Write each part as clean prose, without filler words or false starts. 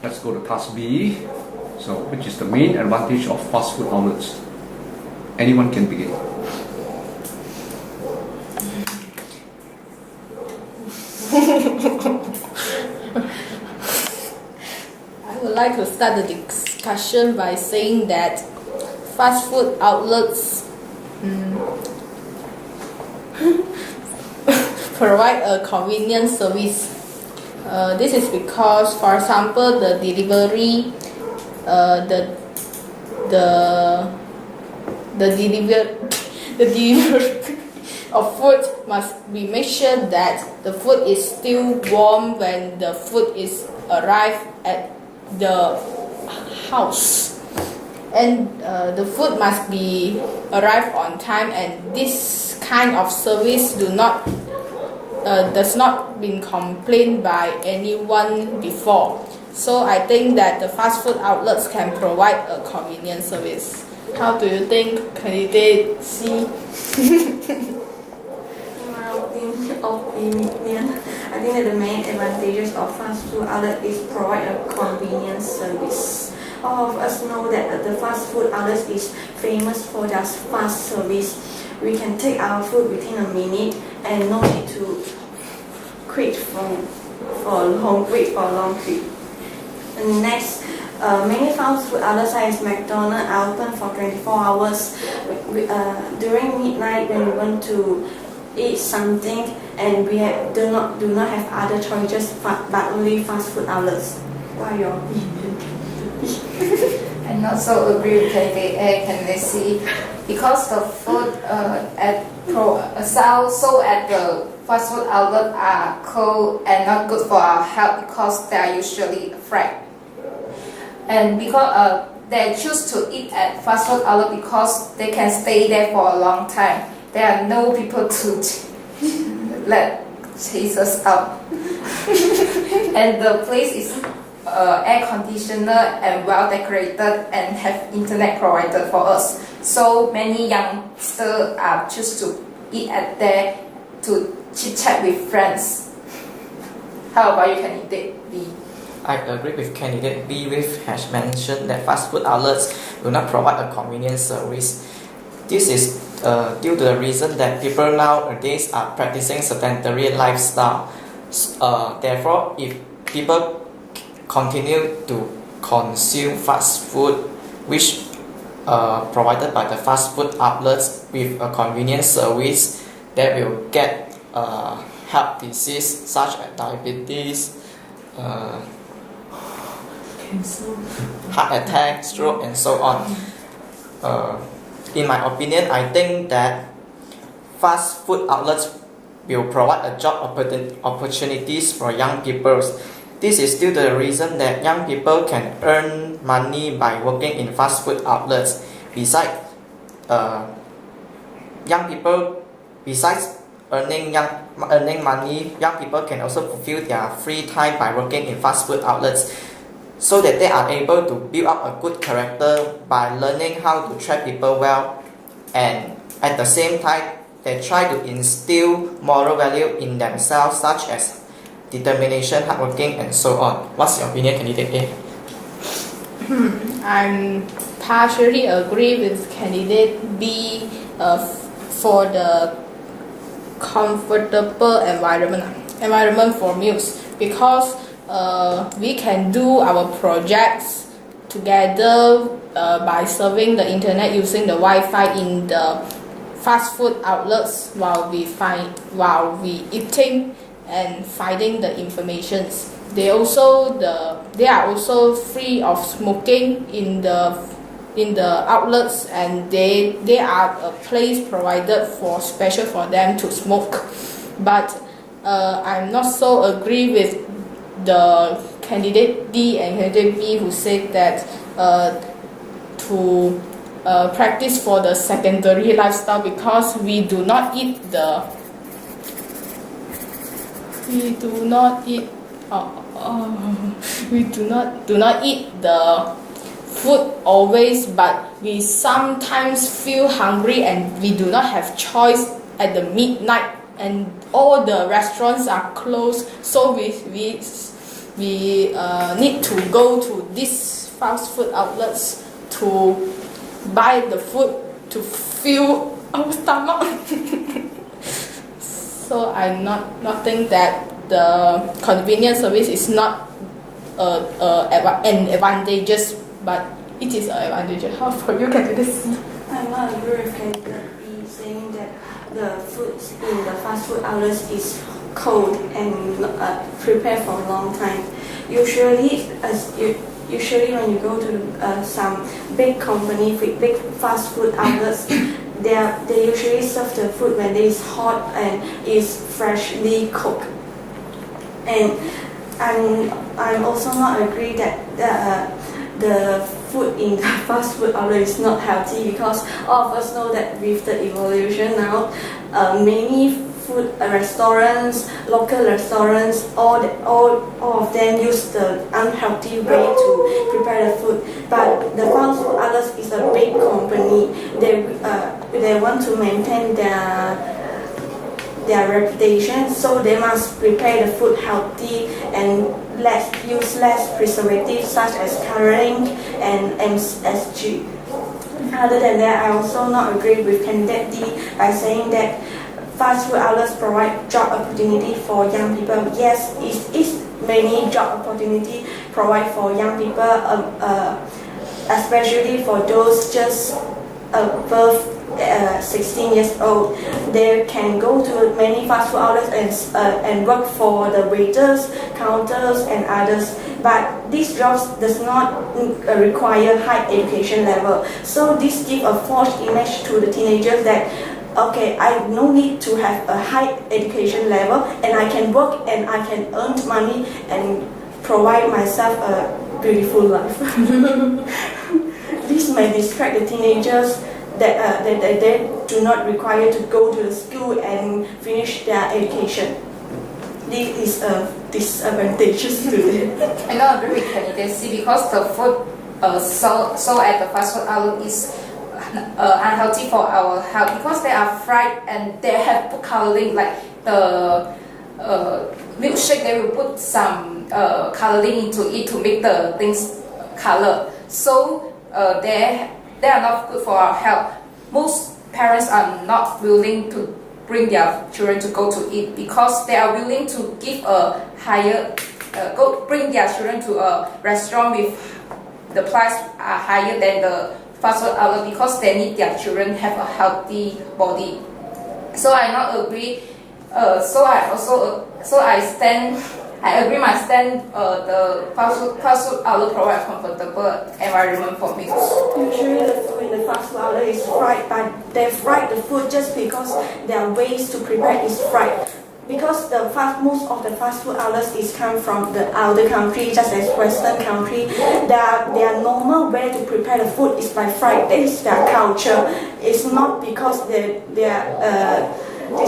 let's go to task B. So, which is the main advantage of fast food outlets? Anyone can begin. I would like to start the discussion by saying that fast food outlets provide a convenient service. This is because, for example, the delivery, the delivery of food must be make sure that the food is still warm when the food is arrived at the house, and the food must be arrived on time, and this kind of service does not been complained by anyone before. So I think that the fast food outlets can provide a convenient service. How do you think, candidate C? In my opinion, I think that the main advantages of fast food outlet is provide a convenient service. All of us know that the fast food outlet is famous for their fast service. We can take our food within a minute and no need to wait for a long queue. And next, many fast food outlets such as McDonald's are open for 24 hours. During midnight, when we want to eat something and we do not have other choices but only fast food outlets. What are your opinion? I also agree with candidate A, candidate C, because the food sold at the fast food outlet are cold and not good for our health because they are usually fried. And because they choose to eat at fast food outlet because they can stay there for a long time. There are no people to chase us out. And the place is air conditioner and well decorated and have internet provided for us. So many youngsters choose to eat at there to chit chat with friends. How about you, candidate B? I agree with candidate B, which has mentioned that fast food outlets do not provide a convenient service. This is due to the reason that people nowadays are practicing sedentary lifestyle. Therefore, if people continue to consume fast food, which provided by the fast food outlets with a convenient service, they will get health disease such as diabetes, heart attack, stroke, and so on. In my opinion, I think that fast food outlets will provide a job opportunities for young people. This is due to the reason that young people can earn money by working in fast food outlets. Besides earning money, young people can also fulfill their free time by working in fast food outlets, so that they are able to build up a good character by learning how to treat people well, and at the same time they try to instill moral value in themselves such as determination, hardworking, and so on. What's your opinion, candidate A? I'm partially agree with candidate B for the comfortable environment for meals, because we can do our projects together by surfing the internet using the Wi-Fi in the fast food outlets while we eating and finding the informations. They are also free of smoking in the outlets, and they are a place provided for special for them to smoke. But I'm not so agree with the candidate D and candidate B who said that to practice for the secondary lifestyle, because we do not eat the food always, but we sometimes feel hungry and we do not have choice at the midnight and all the restaurants are closed, so we we need to go to these fast food outlets to buy the food to fill our stomach. So I not think that the convenience service is not an advantageous, but it is an advantage. How for you can do this? I'm not agree with Candy saying that the food in the fast food outlets is cold and prepared for a long time. Usually when you go to some big company, big fast food outlets, they usually serve the food when it is hot and is freshly cooked. And I'm also not agree that the food in the fast food outlet is not healthy, because all of us know that with the evolution now, many food restaurants, local restaurants, all of them use the unhealthy way to prepare the food. But the fast food outlets is a big company. They want to maintain their reputation, so they must prepare the food healthy and use less preservatives such as coloring and MSG. Other than that, I also not agree with Candidate D by saying that fast food outlets provide job opportunity for young people. Yes, it is many job opportunity provide for young people, especially for those just above 16 years old. They can go to many fast food outlets and work for the waiters, counters, and others. But these jobs does not require high education level. So this gives a false image to the teenagers that okay, I no need to have a high education level, and I can work and I can earn money and provide myself a beautiful life. This may distract the teenagers that they do not require to go to the school and finish their education. This is a disadvantageous to them. I don't agree with candidacy because the food sold at the fast food outlet is unhealthy for our health, because they are fried and they have put coloring, like the milkshake, they will put some coloring into it to make the things color. So they are not good for our health. Most parents are not willing to bring their children to go to eat because they are willing to give a higher bring their children to a restaurant with the price are higher than the fast food outlet, because they need their children have a healthy body. So I not agree. I agree my stand. The fast food outlet provide comfortable environment for meals. Usually the food in the fast food outlet is fried, but they fry the food just because their ways to prepare is fried. Because most of the fast food outlets is come from the other country, just as Western country. Their normal way to prepare the food is by fried. This is their culture. It's not because this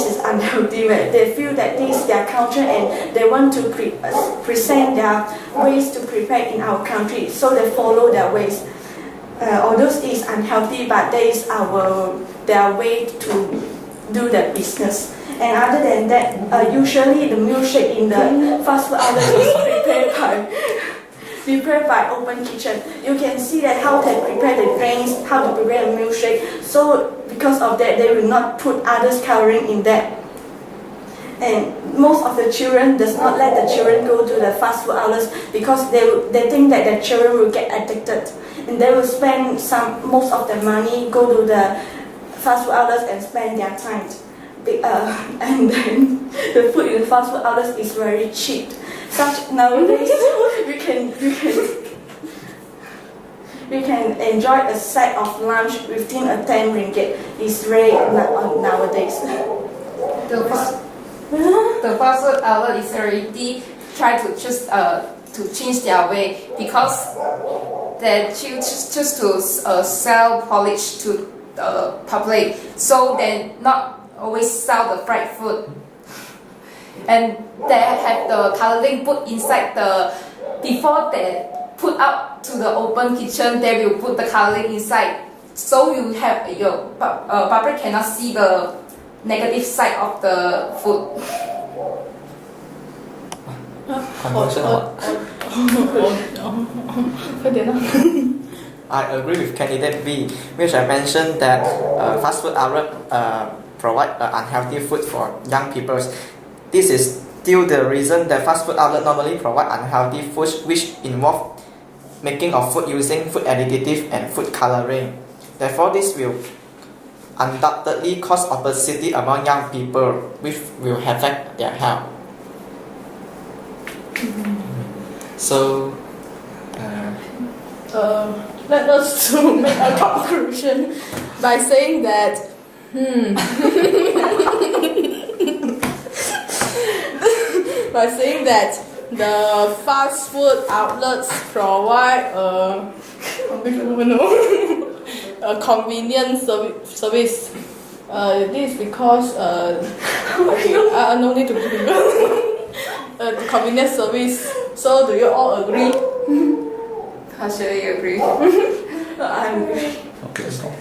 is unhealthy. They feel that this is their culture and they want to present their ways to prepare in our country, so they follow their ways. Although it is unhealthy, but that is their way to do their business. And other than that, usually the milkshake in the fast food outlet is prepared by open kitchen. You can see that how they prepare the grains, how to prepare the milkshake. So because of that, they will not put others coloring in that. And most of the children does not let the children go to the fast food outlets because they think that the children will get addicted, and they will spend most of their money go to the fast food outlets and spend their time. And then the food in the fast food outlets is very cheap. Such nowadays we can enjoy a set of lunch within a 10 ringgit. It's rare nowadays. The fast food outlet is already try to change their way, because they choose to sell polish to the public, so they not always sell the fried food, and they have the coloring put inside before they put out to the open kitchen. They will put the coloring inside, so you have your public cannot see the negative side of the food. Conversion or what? 快点啊！ I agree with candidate B, which I mentioned that fast food outlet provide unhealthy food for young people. This is still the reason that fast food outlet normally provide unhealthy foods which involve making of food using food additive and food coloring. Therefore, this will undoubtedly cause obesity among young people, which will affect their health. So, let us to make a conclusion by saying that by saying that the fast food outlets provide a convenient service. This is because no need to convenient service. So do you all agree? Partially agree. I'm agree. Okay, stop.